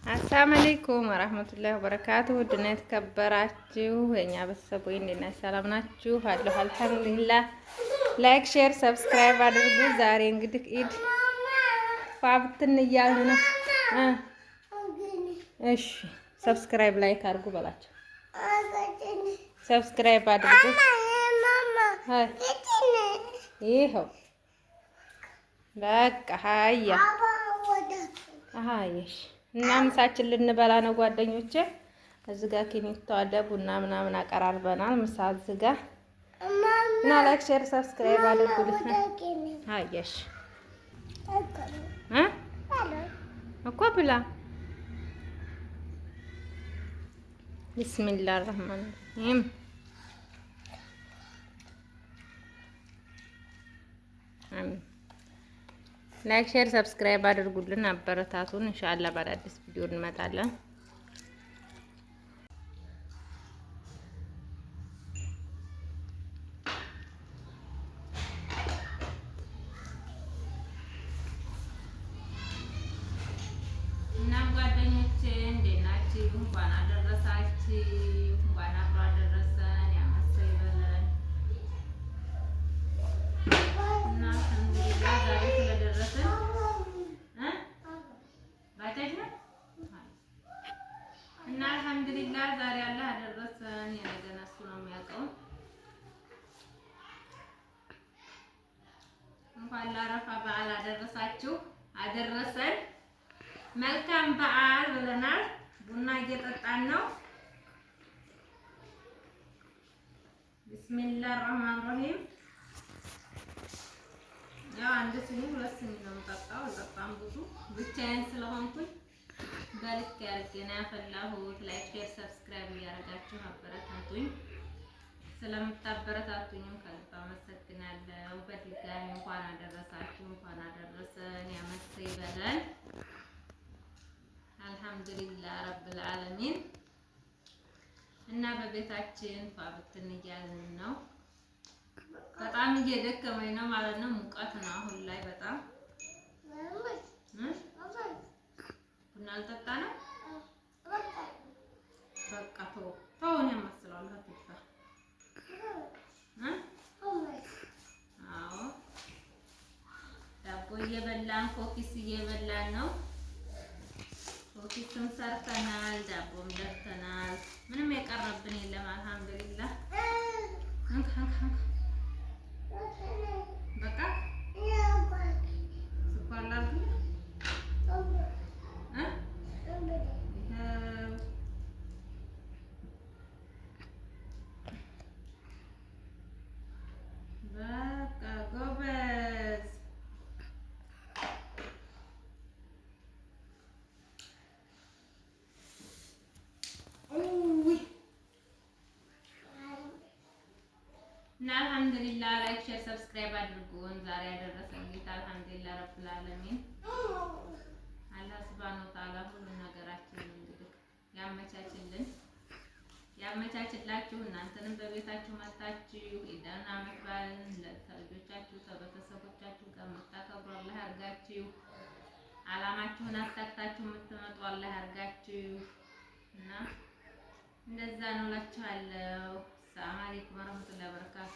አሰላሙ አለይኩም ወራህመቱላሂ ወበረካቱ። ውድና የተከበራችሁ የኛ ቤተሰቦች እንዴት ናችሁ? ሰላም ናችሁ? አለሁ አልሐምዱሊላህ። ላይክ፣ ሼር፣ ሰብስክራይብ አድርጉ። ዛሬ እንግዲህ ኢድ ፋብትን እያልን ነው። እሺ ሰብስክራይብ ላይክ አድርጉ በላቸው። ሰብስክራይብ አድርጉ። ይኸው በቃ ሀያ ሀያሽ እና ምሳችን ልንበላ ነው ጓደኞቼ። እዚህ ጋር ኪኒቶ አለ፣ ቡና ምናምን አቀራርበናል። ምሳ እዚህ ጋር እና ላይክ ሼር ሰብስክራይብ አድርጉልኝ። ሀያሽ እኮ ብላ ቢስሚላህ ረህማን ረሂም። ላይክ ሼር ሰብስክራይብ አድርጉልን፣ አበረታቱን። ኢንሻአላህ በአዲስ ቪዲዮ እንመጣለን። እና ጓደኞቼ እንዴት ናችሁ? እንኳን አደረሳችሁ። እንኳን አብሮ አደረሰን። ያመሰይ በለን እና አልሐምዱሊላህ ዛሬ ስለደረሰን እና አልሐምዱሊላህ ዛሬ አላህ አደረሰን። የነገን እሱ ነው የሚያውቀው። እንኳን ለአረፋ በዓል አደረሳችሁ አደረሰን። መልካም በዓል ብለናል። ቡና እየጠጣን ነው። ቢስሚላህ ረህማን ረሂም። ያው አንድ ሲኒ ሁለት ሲኒ ነው የምጠጣው። በጣም ብዙ ብቻዬን ስለሆንኩኝ በልክ ያርጌ ነው ያፈላሁት። ላይክ ሼር ሰብስክራይብ እያደረጋችሁ አበረታቱኝ። ስለምታበረታቱኝም ከልብ አመሰግናለሁ። በድጋሚ እንኳን አደረሳችሁ፣ እንኳን አደረሰን። ያመሰይ በለን። አልሐምዱሊላህ ረብል ዓለሚን እና በቤታችን ፋብትን እያልን ነው። በጣም እየደከመኝ ነው ማለት ነው። ሙቀት ነው አሁን ላይ በጣም ቡና አልጠጣ ነው። በቃ ተውን ያመስላል። አዎ ዳቦ እየበላን ኮኪስ እየበላን ነው። ኮኪስም ሰርተናል፣ ዳቦም ደፍተናል። ምንም የቀረብን የለም አልሐምዱሊላህ። በቃ ስኳር ላድርግ በቃ ጎበዝ። እና አልሐምዱሊላህ ላይክ ሼር ሰብስክራይብ አድርጉን። ዛሬ ያደረሰን ጌታ አልሐምዱሊላህ ረብል ዓለሚን አላህ ሱብሃነሁ ወተዓላ ሁሉን ነገራችንን እንግዲህ ያመቻችልን ያመቻችላችሁ። እናንተንም በቤታችሁ መጣችሁ ኢዳን ዓመት በዓልን ለልጆቻችሁ ከቤተሰቦቻችሁ ጋር የምታከብሩ አላህ ያርጋችሁ። አላማችሁን አሳክታችሁ የምትመጡ አላህ ያርጋችሁ እና እንደዛ ነው እላችኋለሁ። ሰላም አለይኩም ወራህመቱላሂ ወበረካቱ።